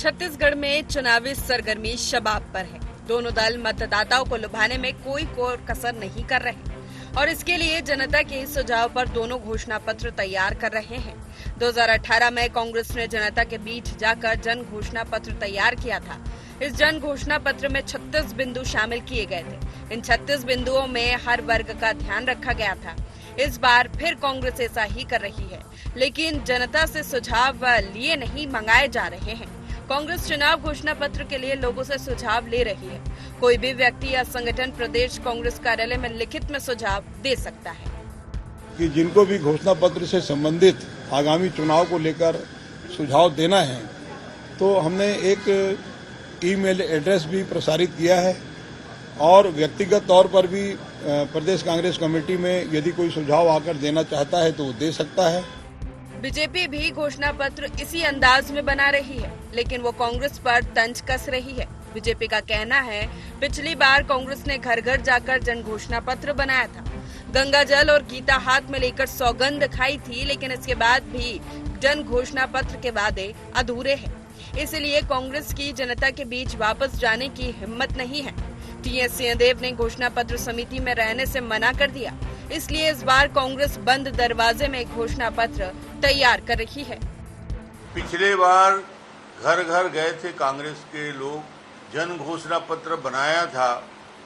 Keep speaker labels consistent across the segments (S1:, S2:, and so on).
S1: छत्तीसगढ़ में चुनावी सरगर्मी शबाब पर है। दोनों दल मतदाताओं को लुभाने में कोई कसर नहीं कर रहे और इसके लिए जनता के सुझाव पर दोनों घोषणा पत्र तैयार कर रहे हैं। 2018 में कांग्रेस ने जनता के बीच जाकर जन घोषणा पत्र तैयार किया था। इस जन घोषणा पत्र में 36 बिंदु शामिल किए गए थे। इन 36 बिंदुओं में हर वर्ग का ध्यान रखा गया था। इस बार फिर कांग्रेस ऐसा ही कर रही है, लेकिन जनता से सुझाव लिए नहीं मंगाए जा रहे हैं। कांग्रेस चुनाव घोषणा पत्र के लिए लोगों से सुझाव ले रही है। कोई भी व्यक्ति या संगठन प्रदेश कांग्रेस कार्यालय में लिखित में सुझाव दे सकता है
S2: कि जिनको भी घोषणा पत्र से संबंधित आगामी चुनाव को लेकर सुझाव देना है, तो हमने एक ईमेल एड्रेस भी प्रसारित किया है और व्यक्तिगत तौर पर भी प्रदेश कांग्रेस कमेटी में यदि कोई सुझाव आकर देना चाहता है तो वो दे सकता है।
S1: बीजेपी भी घोषणा पत्र इसी अंदाज में बना रही है, लेकिन वो कांग्रेस पर तंज कस रही है। बीजेपी का कहना है, पिछली बार कांग्रेस ने घर घर जाकर जन घोषणा पत्र बनाया था, गंगा जल और गीता हाथ में लेकर सौगंध खाई थी, लेकिन इसके बाद भी जन घोषणा पत्र के वादे अधूरे हैं। इसलिए कांग्रेस की जनता के बीच वापस जाने की हिम्मत नहीं है। टीएस सिंहदेव ने घोषणा पत्र समिति में रहने से मना कर दिया, इसलिए इस बार कांग्रेस बंद दरवाजे में घोषणा पत्र तैयार कर रही है।
S3: पिछले बार घर घर गए थे कांग्रेस के लोग, जन घोषणा पत्र बनाया था,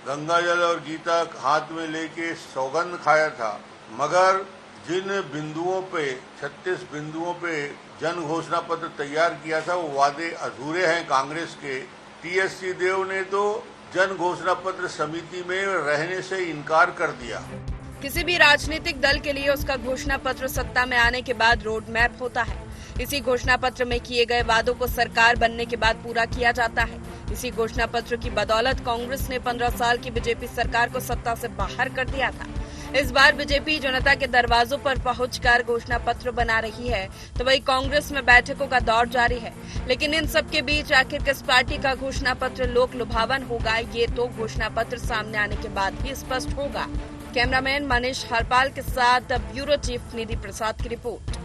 S3: गंगा जल और गीता हाथ में लेके सौगंध खाया था, मगर जिन बिंदुओं पे 36 बिंदुओं पे जन घोषणा पत्र तैयार किया था वो वादे अधूरे हैं कांग्रेस के। टीएस सिंहदेव ने तो जन घोषणा पत्र समिति में रहने से इनकार कर दिया।
S1: किसी भी राजनीतिक दल के लिए उसका घोषणा पत्र सत्ता में आने के बाद रोड मैप होता है। इसी घोषणा पत्र में किए गए वादों को सरकार बनने के बाद पूरा किया जाता है। इसी घोषणा पत्र की बदौलत कांग्रेस ने 15 साल की बीजेपी सरकार को सत्ता से बाहर कर दिया था। इस बार बीजेपी जनता के दरवाजों पर पहुंचकर घोषणा पत्र बना रही है, तो वही कांग्रेस में बैठकों का दौर जारी है। लेकिन इन सब के बीच आखिर किस पार्टी का घोषणा पत्र लोक लुभावन होगा, ये तो घोषणा पत्र सामने आने के बाद ही स्पष्ट होगा। कैमरामैन मनीष हरपाल के साथ ब्यूरो चीफ निधि प्रसाद की रिपोर्ट।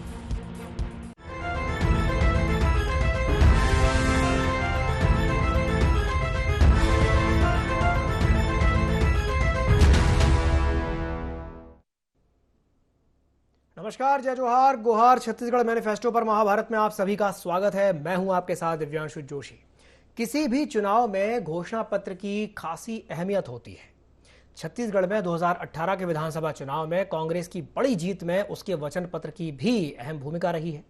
S4: नमस्कार, जय जोहार, गोहार। छत्तीसगढ़ मैनिफेस्टो पर महाभारत में आप सभी का स्वागत है। मैं हूं आपके साथ दिव्यांशु जोशी। किसी भी चुनाव में घोषणा पत्र की खासी अहमियत होती है। छत्तीसगढ़ में 2018 के विधानसभा चुनाव में कांग्रेस की बड़ी जीत में उसके वचन पत्र की भी अहम भूमिका रही है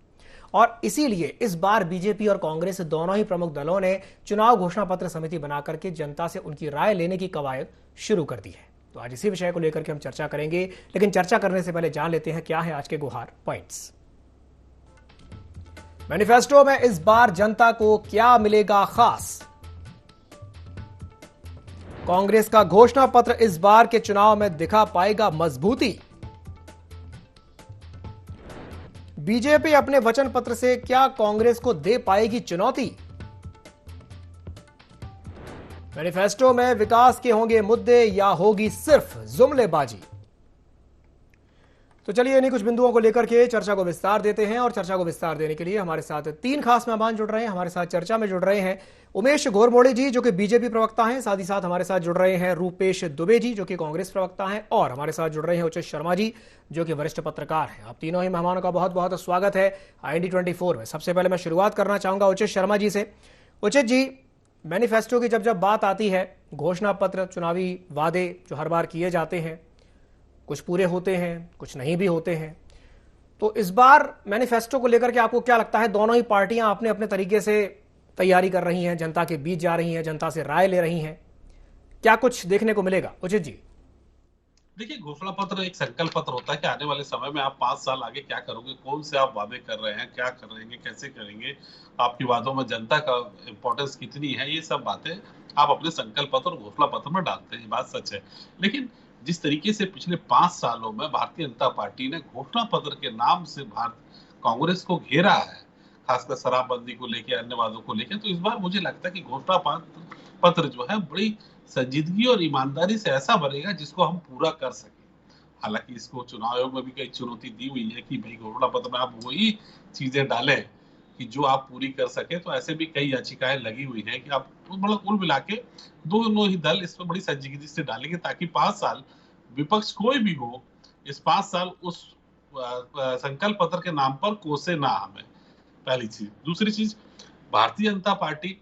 S4: और इसीलिए इस बार बीजेपी और कांग्रेस दोनों ही प्रमुख दलों ने चुनाव घोषणा पत्र समिति बनाकर के जनता से उनकी राय लेने की कवायद शुरू कर दी है। तो आज इसी विषय को लेकर के हम चर्चा करेंगे, लेकिन चर्चा करने से पहले जान लेते हैं क्या है आज के गुहार पॉइंट्स। मैनिफेस्टो में इस बार जनता को क्या मिलेगा खास? कांग्रेस का घोषणा पत्र इस बार के चुनाव में दिखा पाएगा मजबूती? बीजेपी अपने वचन पत्र से क्या कांग्रेस को दे पाएगी चुनौती? मैनिफेस्टो में विकास के होंगे मुद्दे या होगी सिर्फ जुमलेबाजी? तो चलिए इन्हीं कुछ बिंदुओं को लेकर के चर्चा को विस्तार देते हैं और चर्चा को विस्तार देने के लिए हमारे साथ 3 खास मेहमान जुड़ रहे हैं। हमारे साथ चर्चा में जुड़ रहे हैं उमेश घोरमोड़े जी, जो कि बीजेपी प्रवक्ता हैं। साथ ही साथ हमारे साथ जुड़ रहे हैं रूपेश दुबे जी, जो कि कांग्रेस प्रवक्ता हैं, और हमारे साथ जुड़ रहे हैं उचित शर्मा जी, जो कि वरिष्ठ पत्रकार हैं। आप तीनों ही मेहमानों का बहुत बहुत स्वागत है IND24 में। सबसे पहले मैं शुरुआत करना चाहूंगा उचित शर्मा जी से। उचित जी, मैनिफेस्टो की जब बात आती है, घोषणा पत्र, चुनावी वादे जो हर बार किए जाते हैं, कुछ पूरे होते हैं, कुछ नहीं भी होते हैं, तो इस बार मैनिफेस्टो को लेकर के आपको क्या लगता है? दोनों ही पार्टियां अपने अपने तरीके से तैयारी कर रही हैं, जनता के बीच जा रही हैं, जनता से राय ले रही हैं, क्या कुछ देखने को मिलेगा? उचित जी।
S5: देखिए, घोषणा पत्र एक संकल्प पत्र होता है कि आने वाले समय में आप 5 साल आगे क्या करोगे, कौन से आप वादे कर रहे हैं, क्या करेंगे, कैसे करेंगे, आपके वादों में जनता का इंपॉर्टेंस कितनी है, ये सब बातें आप अपने संकल्प पत्र और घोषणा पत्र में डालते हैं। बात सच है, लेकिन जिस तरीके से पिछले 5 सालों में भारतीय जनता पार्टी ने घोषणा पत्र के नाम से कांग्रेस को घेरा है, खासकर शराबबंदी को लेकर, अन्य वादों को लेकर, तो इस बार मुझे लगता है कि घोषणा पत्र जो है बड़ी संजीदगी और ईमानदारी से ऐसा बनेगा जिसको हम पूरा कर सकें। हालांकि इसको चुनाव आयोग में भी कई चुनौती दी हुई है कि भाई घोषणा पत्र में आप वही चीजें डालें कि जो आप पूरी कर सके। तो ऐसे भी कई याचिकाएं लगी हुई हैं कि आप मतलब कुल मिला के दोनों ही दल इस पर बड़ी संजीदगी से डालेंगे, ताकि 5 साल विपक्ष कोई भी हो, इस 5 साल उस संकल्प पत्र के नाम पर कोसे ना हमें। पहली चीज। दूसरी चीज, भारतीय जनता पार्टी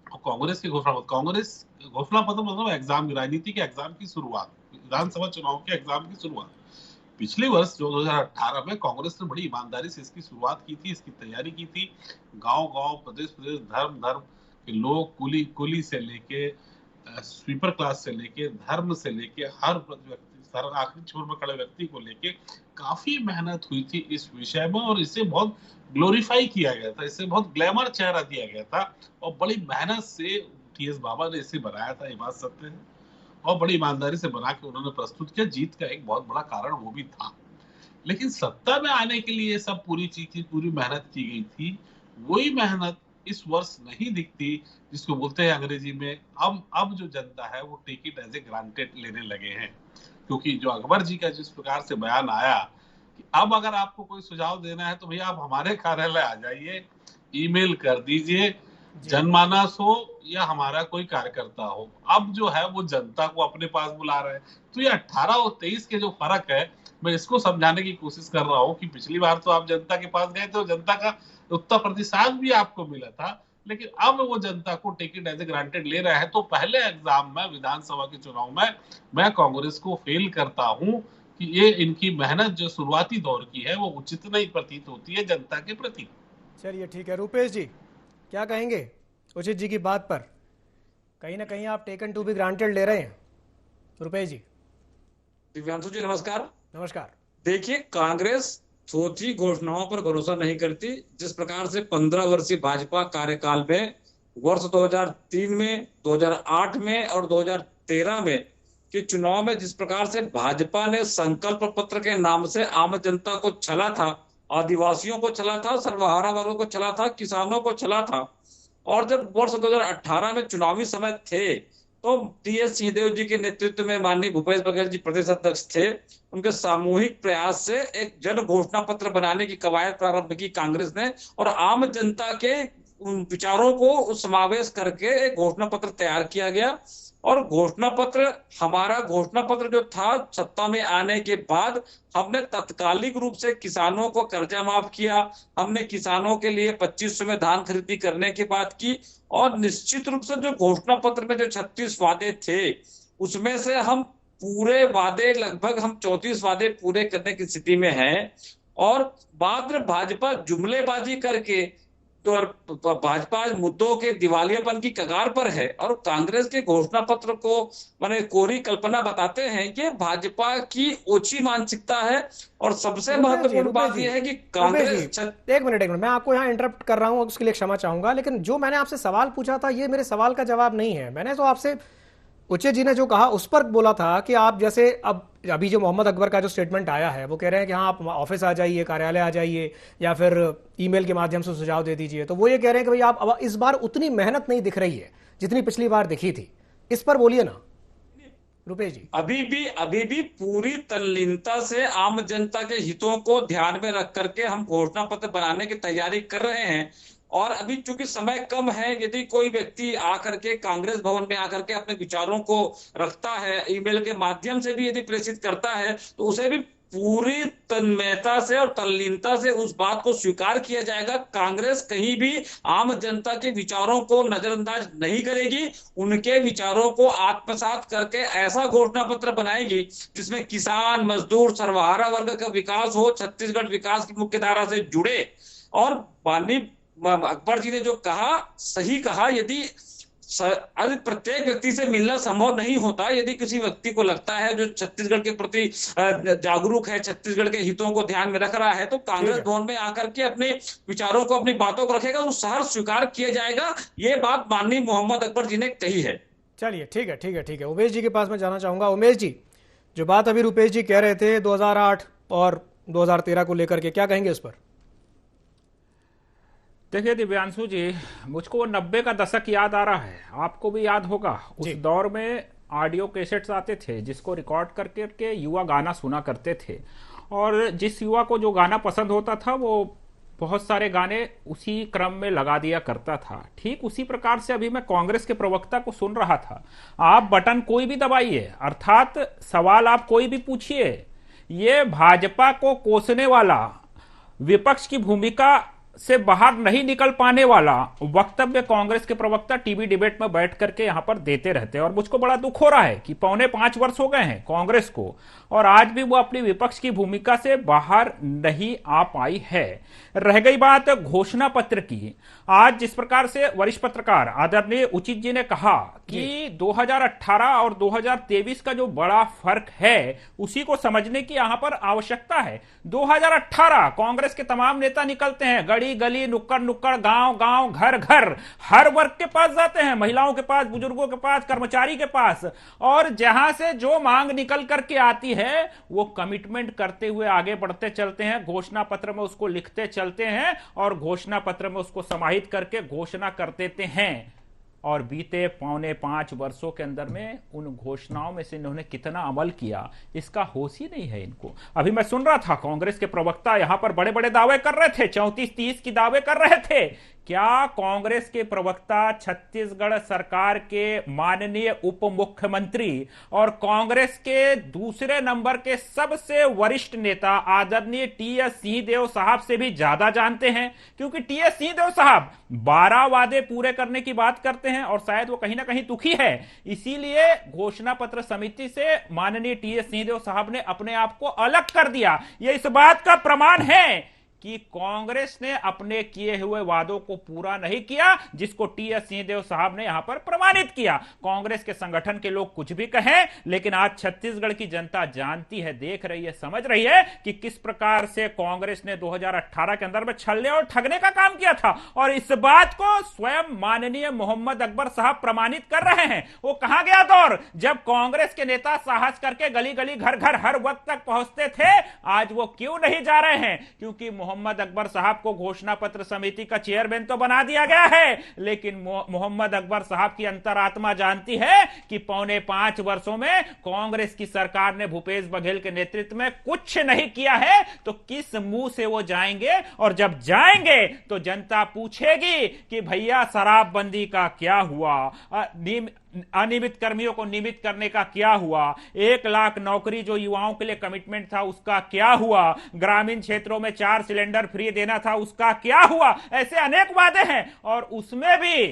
S5: और कांग्रेस के कांग्रेस घोषणा पत्र मतलब एग्जाम, राजनीति के एग्जाम की शुरुआत, विधानसभा चुनाव के एग्जाम की शुरुआत पिछले वर्ष 2018 में कांग्रेस ने बड़ी ईमानदारी से इसकी शुरुआत की थी, इसकी तैयारी की थी। गांव-गांव, प्रदेश-प्रदेश, धर्म-धर्म के लोग, कुली से लेके स्वीपर क्लास से लेके, धर्म से लेके, हर व्यक्ति, हर आखिरी छोर पर खड़े व्यक्ति को लेके काफी मेहनत हुई थी इस विषय में, और इसे बहुत ग्लोरीफाई किया गया था, इसे बहुत ग्लैमर चेहरा दिया गया था, और बड़ी मेहनत से टीएस बाबा ने इसे बनाया था, ये बात सत्य है, और बड़ी ईमानदारी से बना के उन्होंने प्रस्तुत किया। जीत का एक बहुत बड़ा कारण वो भी था। लेकिन सत्ता में आने के लिए सब पूरी चीज, पूरी मेहनत की गई थी, वही मेहनत इस वर्ष नहीं दिखती, जिसको बोलते हैं अंग्रेजी में अब जो जनता है वो take it as a granted लेने लगे हैं। क्योंकि जो अकबर जी का जिस प्रकार से बयान आया कि अब अगर आपको कोई सुझाव देना है तो भैया आप हमारे कार्यालय आ जाइए, ईमेल कर दीजिए, जनमानस हो या हमारा कोई कार्यकर्ता हो, अब जो है वो जनता को अपने पास बुला रहे हैं। तो ये 18 और 23 के जो फर्क है, मैं इसको समझाने की कोशिश कर रहा हूँ कि पिछली बार तो आप जनता के पास गए थे और जनता का उत्तर प्रतिशत भी आपको मिला था, लेकिन अब वो जनता को टिकट एज ए ग्रांटेड ले रहा है। तो पहले एग्जाम में, विधानसभा के चुनाव में, मैं कांग्रेस को फेल करता हूं कि ये इनकी मेहनत जो शुरुआती दौर की है वो उचित नहीं प्रतीत होती है जनता के प्रति।
S4: चलिए ठीक है, रूपेश जी क्या कहेंगे उचित जी की बात पर? कहीं ना कहीं आप टेकन टू बी ग्रांटेड ले रहे हैं, रूपेश जी।
S6: दिव्यांशु जी नमस्कार।
S4: नमस्कार।
S6: देखिए, कांग्रेस छोटी घोषणाओं पर भरोसा नहीं करती। जिस प्रकार से 15 वर्षीय भाजपा कार्यकाल में वर्ष 2003 में, 2008 में और 2013 में के चुनाव में जिस प्रकार से भाजपा ने संकल्प पत्र के नाम से आम जनता को छला था, आदिवासियों को छला था, सर्वहारा वर्गों को छला था, किसानों को छला था, और जब वर्ष 2018 में चुनावी समय थे तो टीएस सिंहदेव जी के नेतृत्व में माननीय भूपेश बघेल जी प्रदेश अध्यक्ष थे, उनके सामूहिक प्रयास से एक जन घोषणा पत्र बनाने की कवायद प्रारंभ की कांग्रेस ने, और आम जनता के विचारों को समावेश करके एक घोषणा पत्र तैयार किया गया। और घोषणा पत्र, हमारा घोषणा पत्र जो था, सत्ता में आने के बाद हमने तत्कालिक रूप से किसानों को कर्जा माफ किया, हमने किसानों के लिए 2500 में धान खरीदी करने की बात की, और निश्चित रूप से जो घोषणा पत्र में जो 36 वादे थे उसमें से हम पूरे वादे, लगभग हम 34 वादे पूरे करने की स्थिति में हैं। और बाद में भाजपा जुमलेबाजी करके तो भाजपा मुद्दों के दिवालियापन की कगार पर है, और कांग्रेस के घोषणा पत्र को माने कोरी कल्पना बताते हैं कि भाजपा की ओछी मानसिकता है। और सबसे महत्वपूर्ण बात यह है कि कांग्रेस,
S4: एक मिनट मैं आपको यहाँ इंटरप्ट कर रहा हूँ, उसके लिए क्षमा चाहूंगा, लेकिन जो मैंने आपसे सवाल पूछा था ये मेरे सवाल का जवाब नहीं है। मैंने तो आपसे, उचित जी ने जो कहा उस पर बोला था कि आप जैसे अब अभी जो मोहम्मद अकबर का जो स्टेटमेंट आया है वो कह रहे हैं कि हाँ आप ऑफिस आ जाइए, कार्यालय आ जाइए, या फिर ईमेल के माध्यम से सुझाव दे दीजिए। तो वो ये कह रहे हैं कि भाई आप अब इस बार उतनी मेहनत नहीं दिख रही है जितनी पिछली बार दिखी थी। इस पर बोलिए ना रुपेश जी।
S6: अभी भी पूरी तल्लीनता से आम जनता के हितों को ध्यान में रख करके हम घोषणा पत्र बनाने की तैयारी कर रहे हैं। और अभी चूंकि समय कम है, यदि कोई व्यक्ति आकर के कांग्रेस भवन में आकर के अपने विचारों को रखता है, ईमेल के माध्यम से भी यदि प्रेषित करता है, तो उसे भी पूरी तन्मयता से और तल्लीनता से उस बात को स्वीकार किया जाएगा। कांग्रेस कहीं भी आम जनता के विचारों को नजरअंदाज नहीं करेगी, उनके विचारों को आत्मसात करके ऐसा घोषणा पत्र बनाएगी जिसमें किसान, मजदूर, सर्वहारा वर्ग का विकास हो, छत्तीसगढ़ विकास की मुख्य धारा से जुड़े। और माननीय अकबर जी ने जो कहा, सही कहा, यदि प्रत्येक व्यक्ति से मिलना संभव नहीं होता, यदि किसी व्यक्ति को लगता है जो छत्तीसगढ़ के प्रति जागरूक है, छत्तीसगढ़ के हितों को ध्यान में रख रहा है, तो कांग्रेस भवन में आकर के अपने विचारों को, अपनी बातों को रखेगा, तो सहर्ष स्वीकार किया जाएगा। ये बात माननीय मोहम्मद अकबर जी ने कही है।
S4: चलिए ठीक है। उमेश जी के पास मैं जाना चाहूंगा। उमेश जी, जो बात अभी रुपेश जी कह रहे थे 2008 और 2013 को लेकर के, क्या कहेंगे उस पर?
S7: देखिए दिव्यांशु जी, मुझको 90 का दशक याद आ रहा है, आपको भी याद होगा। उस दौर में ऑडियो कैसेट्स आते थे जिसको रिकॉर्ड करके युवा गाना सुना करते थे, और जिस युवा को जो गाना पसंद होता था वो बहुत सारे गाने उसी क्रम में लगा दिया करता था। ठीक उसी प्रकार से अभी मैं कांग्रेस के प्रवक्ता को सुन रहा था। आप बटन कोई भी दबाइए, अर्थात सवाल आप कोई भी पूछिए, ये भाजपा को कोसने वाला, विपक्ष की भूमिका से बाहर नहीं निकल पाने वाला वक्तव्य कांग्रेस के प्रवक्ता टीवी डिबेट में बैठ करके यहां पर देते रहते हैं। और मुझको बड़ा दुख हो रहा है कि 4.25 वर्ष हो गए हैं कांग्रेस को, और आज भी वो अपनी विपक्ष की भूमिका से बाहर नहीं आ पाई है। रह गई बात घोषणा पत्र की, आज जिस प्रकार से वरिष्ठ पत्रकार आदरणीय उचित जी ने कहा कि 2018 और 2023 का जो बड़ा फर्क है उसी को समझने की यहां पर आवश्यकता है। 2018 कांग्रेस के तमाम नेता निकलते हैं, गली गली, नुक्कड़ नुक्कड़, गांव गांव, घर घर, हर वर्ग के पास जाते हैं, महिलाओं के पास, बुजुर्गों के पास, कर्मचारी के पास, और जहां से जो मांग निकल करके आती है वो कमिटमेंट करते हुए आगे बढ़ते चलते हैं, घोषणा पत्र में उसको लिखते चलते हैं और घोषणा पत्र में उसको समाहित करके घोषणा कर देते हैं। और बीते 4.25 वर्षों के अंदर में उन घोषणाओं में से इन्होंने कितना अमल किया इसका होश ही नहीं है इनको। अभी मैं सुन रहा था कांग्रेस के प्रवक्ता यहां पर बड़े बड़े दावे कर रहे थे, 34-30 की दावे कर रहे थे। क्या कांग्रेस के प्रवक्ता छत्तीसगढ़ सरकार के माननीय उप मुख्यमंत्री और कांग्रेस के दूसरे नंबर के सबसे वरिष्ठ नेता आदरणीय टी.एस. सिंहदेव साहब से भी ज्यादा जानते हैं? क्योंकि टी.एस. सिंहदेव साहब 12 वादे पूरे करने की बात करते हैं और शायद वो कहीं ना कहीं दुखी है, इसीलिए घोषणा पत्र समिति से माननीय टी.एस. सिंहदेव साहब ने अपने आप को अलग कर दिया। यह इस बात का प्रमाण है कि कांग्रेस ने अपने किए हुए वादों को पूरा नहीं किया, जिसको टी.एस. सिंहदेव साहब ने यहां पर प्रमाणित किया। कांग्रेस के संगठन के लोग कुछ भी कहें, लेकिन आज छत्तीसगढ़ की जनता जानती है, देख रही है, समझ रही है कि किस प्रकार से कांग्रेस ने 2018 के अंदर में छलने और ठगने का काम किया था। और इस बात को स्वयं माननीय मोहम्मद अकबर साहब प्रमाणित कर रहे हैं। वो कहां गया दौर जब कांग्रेस के नेता साहस करके गली गली, घर घर, हर वक्त तक पहुंचते थे, आज वो क्यों नहीं जा रहे हैं? क्योंकि मोहम्मद अकबर साहब को घोषणा पत्र समिति का चेयरमैन तो बना दिया गया है, लेकिन मोहम्मद अकबर साहब की अंतरात्मा जानती है कि 4.25 वर्षों में कांग्रेस की सरकार ने भूपेश बघेल के नेतृत्व में कुछ नहीं किया है, तो किस मुंह से वो जाएंगे? और जब जाएंगे तो जनता पूछेगी कि भैया शराबबंदी का क्या हुआ, अनियमित कर्मियों को नियमित करने का क्या हुआ, 1 लाख नौकरी जो युवाओं के लिए कमिटमेंट था उसका क्या हुआ, ग्रामीण क्षेत्रों में 4 सिलेंडर फ्री देना था उसका क्या हुआ। ऐसे अनेक वादे हैं और उसमें भी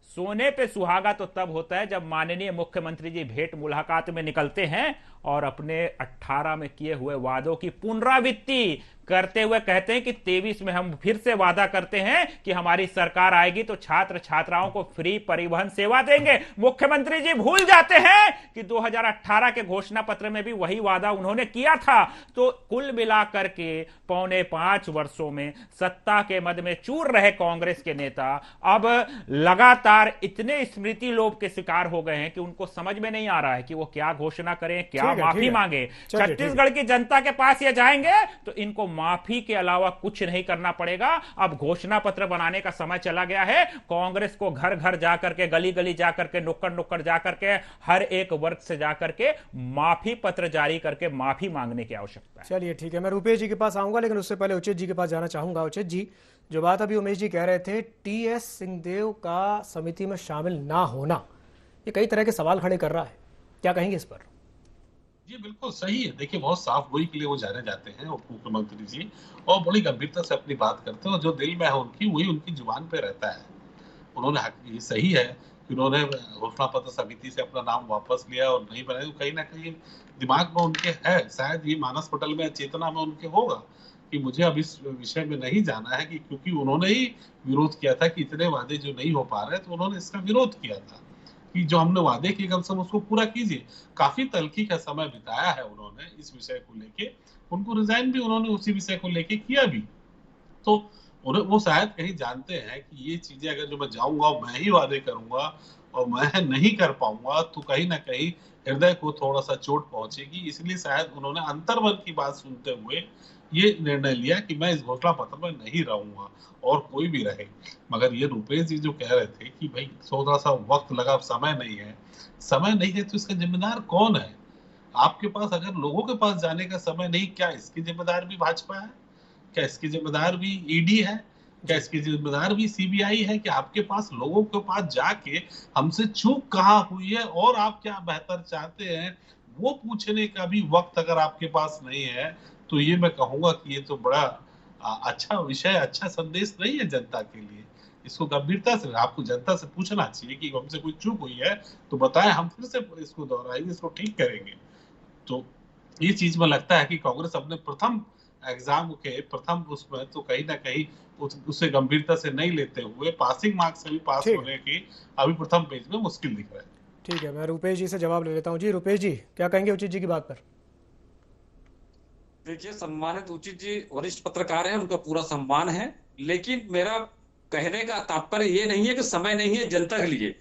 S7: सोने पे सुहागा तो तब होता है जब माननीय मुख्यमंत्री जी भेंट मुलाकात में निकलते हैं और अपने 18 में किए हुए वादों की पुनरावृत्ति करते हुए कहते हैं कि 23 में हम फिर से वादा करते हैं कि हमारी सरकार आएगी तो छात्र छात्राओं को फ्री परिवहन सेवा देंगे। मुख्यमंत्री जी भूल जाते हैं कि 2018 के घोषणा पत्र में भी वही वादा उन्होंने किया था। तो कुल मिलाकर के 4.25 वर्षों में सत्ता के मद में चूर रहे कांग्रेस के नेता अब लगातार इतने स्मृति लोभ के शिकार हो गए हैं कि उनको समझ में नहीं आ रहा है कि वो क्या घोषणा करें, क्या माफी मांगे। छत्तीसगढ़ की जनता के पास ये जाएंगे तो इनको माफी के अलावा कुछ नहीं करना पड़ेगा। अब घोषणा पत्र बनाने का समय चला गया है। कांग्रेस को घर घर जाकर के, गली गली जाकर के, नुक्कड़ नुक्कड़ जाकर के, हर एक वर्ग से जाकर के माफी पत्र जारी करके माफी मांगने की आवश्यकता है।
S4: चलिए ठीक है, मैं रुपेश जी के पास आऊंगा, लेकिन उससे पहले उचित जी के पास जाना चाहूंगा। उचित जी, जो बात अभी उमेश जी कह रहे थे, टी.एस. सिंहदेव का समिति में शामिल ना होना, ये कई तरह के सवाल खड़े कर रहा है, क्या कहेंगे इस पर?
S5: जी बिल्कुल सही है। देखिए, बहुत साफ गोई के लिए वो जाने जाते हैं उप मुख्यमंत्री जी, और बड़ी गंभीरता से अपनी बात करते हैं और जो दिल में है उनकी वही उनकी जुबान पे रहता है। उन्होंने ये सही है कि उन्होंने घोषणा पत्र समिति से अपना नाम वापस लिया और नहीं बनाया, तो कहीं ना कहीं दिमाग में उनके है, शायद ये मानस पटल में, चेतना में उनके होगा कि मुझे अब इस विषय में नहीं जाना है, कि क्योंकि उन्होंने ही विरोध किया था कि इतने वादे जो नहीं हो पा रहे, तो उन्होंने इसका विरोध किया था कि जो हमने वादे किए कम से कम उसको पूरा कीजिए। काफी तल्खी का समय बिताया है उन्होंने इस विषय को लेके, उनको रिजाइन भी उन्होंने उसी विषय को लेके किया भी। तो वो शायद कहीं जानते हैं कि ये चीजें अगर जो मैं जाऊंगा और मैं ही वादे करूंगा और मैं नहीं कर पाऊंगा तो कहीं ना कहीं हृदय को थोड़ा सा चोट पहुंचेगी, इसलिए शायद उन्होंने अंतर्मन की बात सुनते हुए ये निर्णय लिया कि मैं इस घोषणा पत्र में नहीं रहूंगा और कोई भी रहे। मगर ये रुपेश जी जो कह रहे थे कि भाई थोड़ा सा वक्त लगा, समय नहीं है तो इसका जिम्मेदार कौन है? आपके पास अगर लोगों के पास जाने का समय नहीं, क्या इसकी जिम्मेदार भी भाजपा है? क्या इसकी जिम्मेदार भी ईडी है? क्या इसकी जिम्मेदार भी सीबीआई है? कि आपके पास लोगों के पास जाके हमसे चूक कहाँ हुई है और आप क्या बेहतर चाहते हैं वो पूछने का भी वक्त अगर आपके पास नहीं है, तो ये मैं कहूंगा कि ये तो बड़ा अच्छा विषय, अच्छा संदेश नहीं है जनता के लिए। इसको गंभीरता से आपको जनता से पूछना चाहिए कि हमसे कोई चूक हुई है तो बताएं, हम फिर से इसको दोहराएंगे, इसको ठीक करेंगे। तो ये चीज में लगता है कि कांग्रेस अपने प्रथम एग्जाम के प्रथम उसमें तो कहीं ना कहीं उसे गंभीरता से नहीं लेते हुए पासिंग मार्क्स से भी पास होने की अभी प्रथम पेज में मुश्किल दिख रहा है।
S4: ठीक है, मैं रुपेश जी से जवाब ले लेता हूँ। जी रुपेश जी, क्या कहेंगे उचित जी की बात पर?
S6: देखिए, सम्मानित उचित जी वरिष्ठ पत्रकार हैं, उनका पूरा सम्मान है, लेकिन मेरा कहने का तात्पर्य ये नहीं है कि समय नहीं है जनता के लिए।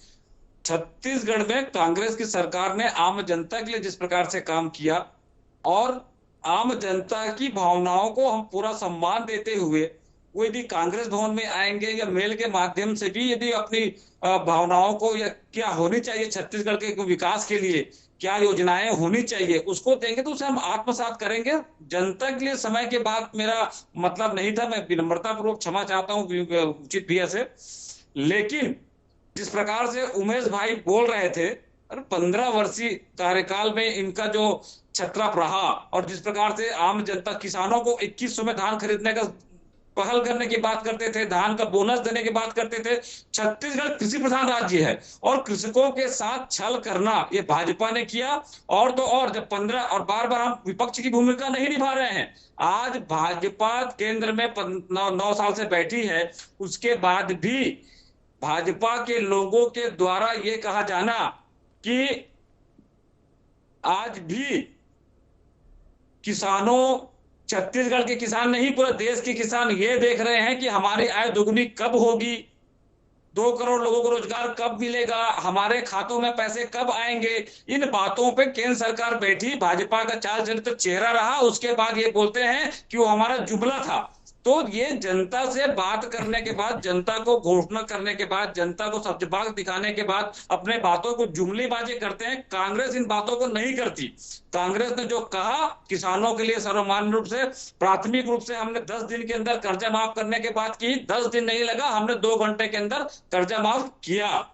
S6: छत्तीसगढ़ में कांग्रेस की सरकार ने आम जनता के लिए जिस प्रकार से काम किया और आम जनता की भावनाओं को हम पूरा सम्मान देते हुए वो यदि कांग्रेस भवन में आएंगे या मेल के माध्यम से भी यदि अपनी भावनाओं को या क्या होनी चाहिए छत्तीसगढ़ के विकास के लिए, क्या योजनाएं होनी चाहिए, उसको देंगे तो उसे हम आत्मसात करेंगे। जनता के लिए समय के बाद मेरा मतलब नहीं था, मैं विनम्रता पूर्वक क्षमा चाहता हूँ उचित भैया से। लेकिन जिस प्रकार से उमेश भाई बोल रहे थे, 15 वर्षीय कार्यकाल में इनका जो छतरा रहा और जिस प्रकार से आम जनता किसानों को 2100 में धान खरीदने का पहल करने की बात करते थे, धान का बोनस देने की बात करते थे। छत्तीसगढ़ कृषि प्रधान राज्य है और कृषकों के साथ छल करना ये भाजपा ने किया। और तो और जब 15 और बार हम विपक्ष की भूमिका नहीं निभा रहे हैं। आज भाजपा केंद्र में 9 साल से बैठी है, उसके बाद भी भाजपा के लोगों के द्वारा ये कहा जाना कि आज भी किसानों, छत्तीसगढ़ के किसान नहीं पूरे देश के किसान ये देख रहे हैं कि हमारी आय दोगुनी कब होगी, 2 करोड़ लोगों को रोजगार कब मिलेगा, हमारे खातों में पैसे कब आएंगे। इन बातों पे केंद्र सरकार बैठी, भाजपा का चाल चरित्र चेहरा रहा, उसके बाद ये बोलते हैं कि वो हमारा जुमला था। तो ये जनता से बात करने के बाद, जनता को घोषणा करने के बाद, जनता को सब्जबाग दिखाने के बाद अपने बातों को जुमलेबाजी करते हैं। कांग्रेस इन बातों को नहीं करती। कांग्रेस ने जो कहा किसानों के लिए सर्वमान्य रूप से, प्राथमिक रूप से हमने 10 दिन के अंदर कर्जा माफ करने की बात की। 10 दिन नहीं लगा, हमने 2 घंटे के अंदर कर्जा माफ किया।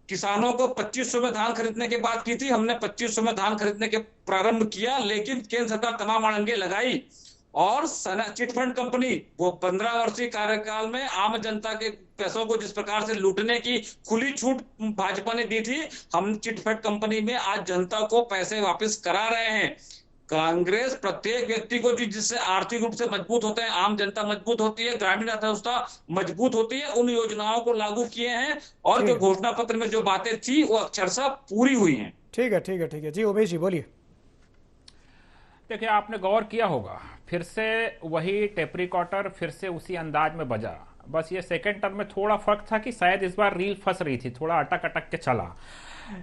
S6: किसानों को 2500 में धान खरीदने की बात की थी, हमने 2500 में धान खरीदने के प्रारंभ किया। लेकिन केंद्र सरकार तमाम अड़ंगे लगाई और चिटफंड कंपनी वो 15 वर्षीय कार्यकाल में आम जनता के पैसों को जिस प्रकार से लूटने की खुली छूट भाजपा ने दी थी, हम चिटफंड कंपनी में आज जनता को पैसे वापस करा रहे हैं। कांग्रेस प्रत्येक व्यक्ति को जिससे आर्थिक रूप से मजबूत होते हैं, आम जनता मजबूत होती है, ग्रामीण अर्थव्यवस्था मजबूत होती है, उन योजनाओं को लागू किए हैं और जो घोषणा पत्र में जो बातें थी वो अक्षरशः पूरी हुई हैं।
S4: ठीक है, ठीक है, ठीक है जी। उमेश जी बोलिए।
S7: देखिए, आपने गौर किया होगा, फिर से वही टेप रिकॉर्डर फिर से उसी अंदाज में बजा। बस ये सेकंड टर्म में थोड़ा फर्क था कि शायद इस बार रील फंस रही थी, थोड़ा अटक अटक के चला।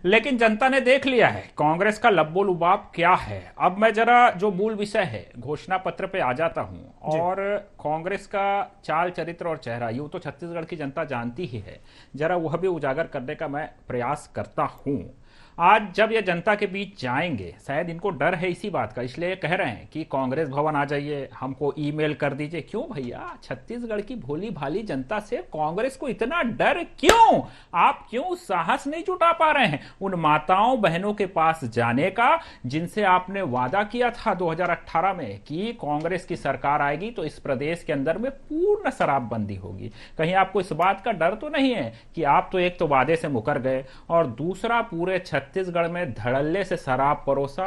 S7: लेकिन जनता ने देख लिया है कांग्रेस का लब्बो लुबाब क्या है। अब मैं जरा जो मूल विषय है घोषणा पत्र पे आ जाता हूं और कांग्रेस का चाल चरित्र और चेहरा यूं तो छत्तीसगढ़ की जनता जानती ही है, जरा वह भी उजागर करने का मैं प्रयास करता हूं। आज जब ये जनता के बीच जाएंगे, शायद इनको डर है इसी बात का, इसलिए कह रहे हैं कि कांग्रेस भवन आ जाइए, हमको ईमेल कर दीजिए। क्यों भैया, छत्तीसगढ़ की भोली भाली जनता से कांग्रेस को इतना डर क्यों? आप क्यों साहस नहीं जुटा पा रहे हैं उन माताओं बहनों के पास जाने का जिनसे आपने वादा किया था 2018 में कि कांग्रेस की सरकार आएगी तो इस प्रदेश के अंदर में पूर्ण शराबबंदी होगी। कहीं आपको इस बात का डर तो नहीं है कि आप तो एक तो वादे से मुकर गए और दूसरा पूरे छत्तीसगढ़ में धड़ल्ले से शराब परोसा,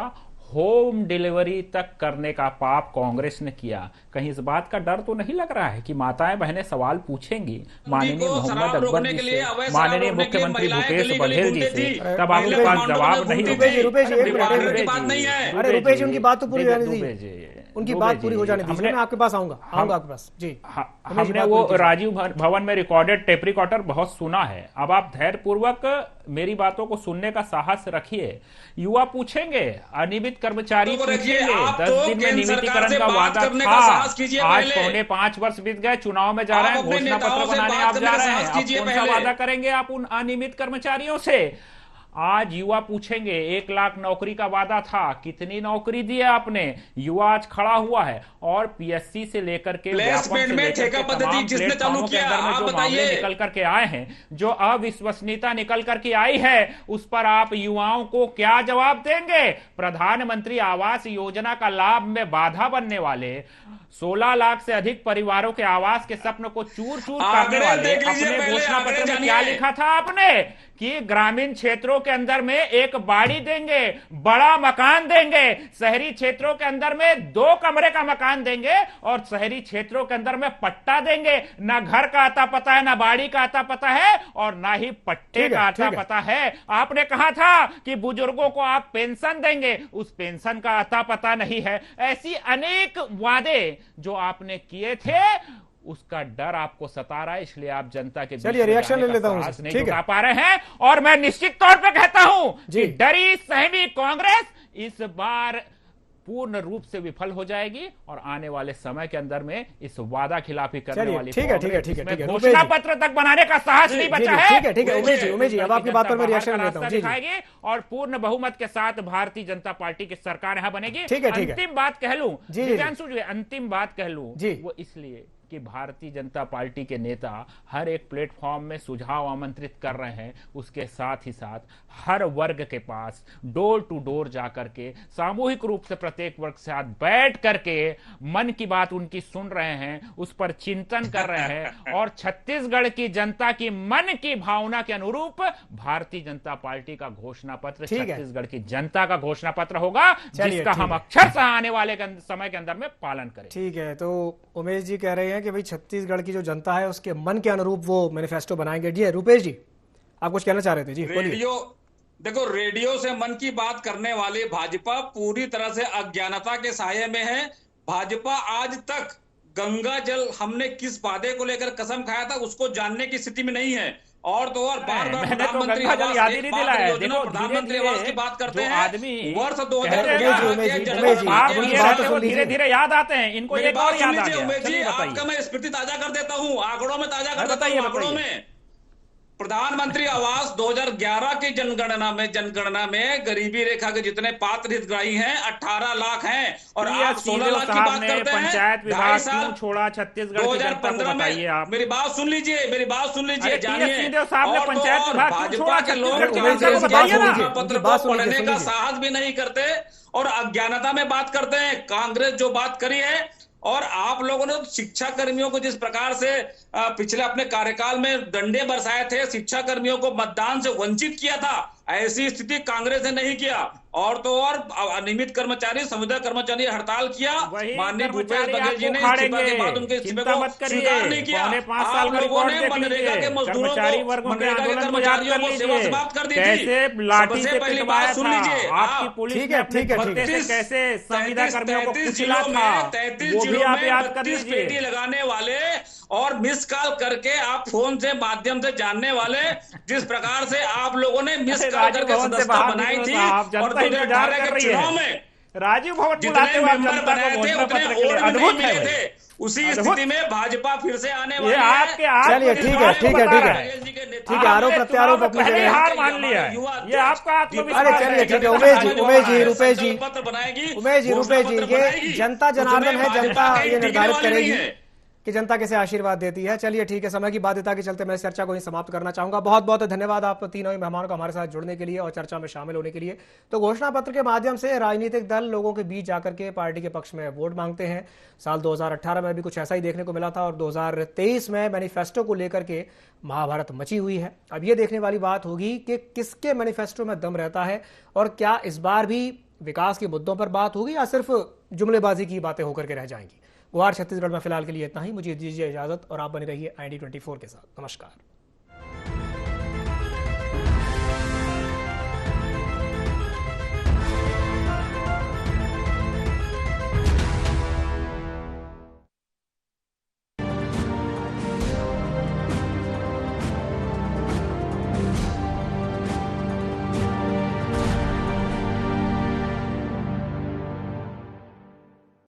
S7: होम डिलीवरी तक करने का पाप कांग्रेस ने किया। कहीं इस बात का डर तो नहीं लग रहा है कि माताएं बहनें सवाल पूछेंगी माननीय मोहम्मद अकबर जी से, माननीय मुख्यमंत्री भूपेश बघेल जी से, तब आपके पास जवाब नहीं होगा।
S4: अरे रुपेश जी, उनकी बात तो पूरी होने दीजिए, उनकी बात पूरी हो जाने दीजिए, मैं आपके पास आऊंगा आपके पास जी।
S7: हमने वो राजीव भवन में रिकॉर्डेड टेप रिकॉर्डर बहुत सुना है। अब आप धैर्य पूर्वक मेरी बातों को सुनने का साहस रखिए। युवा पूछेंगे, अनियमित कर्मचारी पूछेंगे, 10 दिन में नियमितीकरण का वादा था, आज 4.5 वर्ष बीत गए, चुनाव में जा रहे हैं, घोषणा पत्र बनाने आप जा रहे हैं, अब कौन सा वादा करेंगे आप उन अनियमित कर्मचारियों से? आज युवा पूछेंगे 1 लाख नौकरी का वादा था, कितनी नौकरी दी है आपने? युवा आज खड़ा हुआ है और पीएससी से लेकर के
S6: प्लेसमेंट में ठेका पद्धति जिसने चालू किया, आप बताइए,
S7: निकल करके आए हैं, जो अविश्वसनीयता निकल करके आई है, उस पर आप युवाओं को क्या जवाब देंगे? प्रधानमंत्री आवास योजना का लाभ में बाधा बनने वाले, 16 लाख से अधिक परिवारों के आवास के सपनों को चूर चूर करने वाले अपने घोषणा पत्र में क्या लिखा था आपने कि ग्रामीण क्षेत्रों के अंदर में एक बाड़ी देंगे, बड़ा मकान देंगे, शहरी क्षेत्रों के अंदर में 2 कमरे का मकान देंगे और शहरी क्षेत्रों के अंदर में पट्टा देंगे। ना घर का आता पता है, ना बाड़ी का आता पता है और ना ही पट्टे का आता पता है। आपने कहा था कि बुजुर्गों को आप पेंशन देंगे, उस पेंशन का आता पता नहीं है। ऐसी अनेक वादे जो आपने किए थे उसका डर आपको सता रहा है, इसलिए आप जनता के
S4: चलिए रिएक्शन ले लेता हूं,
S7: नहीं जुटा पा रहे हैं। और मैं निश्चित तौर पे कहता हूं कि डरी सहमी कांग्रेस इस बार पूर्ण रूप से विफल हो जाएगी और आने वाले समय के अंदर में इस वादा खिलाफी करने वाली
S4: ठीक है
S7: घोषणा पत्र तक बनाने का साहस नहीं बचा है।
S4: ठीक है उमेश जी अब आपकी बात पर मैं रिएक्शन लेता हूं।
S7: दिखाएगी और पूर्ण बहुमत के साथ भारतीय जनता पार्टी की सरकार यहां बनेगी। अंतिम बात कह लूं, अंतिम बात कह लूं, वो इसलिए कि भारतीय जनता पार्टी के नेता हर एक प्लेटफॉर्म में सुझाव आमंत्रित कर रहे हैं, उसके साथ ही साथ हर वर्ग के पास डोर टू डोर जाकर के सामूहिक रूप से प्रत्येक वर्ग के साथ बैठ करके मन की बात उनकी सुन रहे हैं, उस पर चिंतन कर रहे हैं और छत्तीसगढ़ की जनता की मन की भावना के अनुरूप भारतीय जनता पार्टी का घोषणा पत्र छत्तीसगढ़ की जनता का घोषणा पत्र होगा, जिसका हम अक्षरशः आने वाले समय के अंदर में पालन करें।
S4: ठीक है, तो उमेश जी कह रहे हैं कि भाई छत्तीसगढ़ की जो जनता है उसके मन के अनुरूप वो मैनिफेस्टो बनाएंगे। जी रुपेश जी आप कुछ कहना चाह रहे थे? जी
S6: रेडियो से मन की बात करने वाली भाजपा पूरी तरह से अज्ञानता के साये में है। भाजपा आज तक गंगा जल हमने किस वादे को लेकर कसम खाया था उसको जानने की स्थिति में नहीं है। और तो और बार बार प्रधानमंत्री आवास की बात करते हैं। वर्ष 2011
S7: धीरे धीरे याद आते हैं इनको। एक और याद आ गया,
S6: उमेश जी आपका मैं स्मृति ताजा कर देता हूँ, आंकड़ों में ताजा कर देता हूँ। आंकड़ों में प्रधानमंत्री आवास 2011 की जनगणना में गरीबी रेखा के जितने पात्र हितग्राही हैं 18 लाख हैं और आप 16 लाख की बात करते हैं।
S7: पंचायत विभाग क्यों छोड़ा छत्तीसगढ़ की जनता को बताइए आप।
S6: मेरी बात सुन लीजिए जानिए।
S7: साहब ने पंचायत विभाग
S6: भाजपा के लोग पत्र को पढ़ने का साहस भी नहीं करते और अज्ञानता में बात करते हैं। कांग्रेस जो बात करी है और आप लोगों ने शिक्षा कर्मियों को जिस प्रकार से पिछले अपने कार्यकाल में डंडे बरसाए थे, शिक्षा कर्मियों को मतदान से वंचित किया था, ऐसी स्थिति कांग्रेस ने नहीं किया। और तो और अनियमित कर्मचारी, संविदा कर्मचारी हड़ताल किया। माननीय भूपेश बघेल जी ने इस्तीफा के बाद उनके इस्तीफे को स्वीकार नहीं किया। आप लोगों ने मनरेगा के मजदूरों को, मनरेगा के कर्मचारियों को सेवा समाप्त कर दी थी। सबसे पहली बात सुन लीजिए, आप
S7: कैसे संविदा कर्मियों को
S6: 33 जिलों में 32 पेटी लगाने वाले और मिस कॉल करके आप फोन से माध्यम से जानने वाले, जिस प्रकार से आप लोगों ने मिस कॉल करके सदस्यता बनाई थी और 2018 के चुनाव में
S7: राजीव भवन
S6: जितने मेंबर बनाए थे उतने और भी नहीं मिले थे। उसी स्थिति में भाजपा फिर से आने वाली है।
S4: चलिए ठीक है, आरोप प्रत्यारोप अपनी जगह,
S7: हार मान लिया है ये आपका आत्मविश्वास।
S4: अरे चलिए ठीक है उमेश जी रुपेश जी ये जनता जनार्दन है, जनता ये निर्धारित करेगी कि जनता कैसे आशीर्वाद देती है। चलिए ठीक है, समय की बाध्यता के चलते मैं इस चर्चा को ही समाप्त करना चाहूंगा। बहुत बहुत धन्यवाद आप तीनों ही मेहमानों को हमारे साथ जुड़ने के लिए और चर्चा में शामिल होने के लिए। तो घोषणा पत्र के माध्यम से राजनीतिक दल लोगों के बीच जाकर के पार्टी के पक्ष में वोट मांगते हैं। साल 2018 में भी कुछ ऐसा ही देखने को मिला था और 2023 में मैनिफेस्टो को लेकर के महाभारत मची हुई है। अब ये देखने वाली बात होगी कि किसके मैनिफेस्टो में दम रहता है और क्या इस बार भी विकास के मुद्दों पर बात होगी या सिर्फ जुमलेबाजी की बातें होकर के रह जाएंगी। गुहार छत्तीसगढ़ में फिलहाल के लिए इतना ही। मुझे दीजिए इजाजत और आप बने रहिए IND24 के साथ। नमस्कार।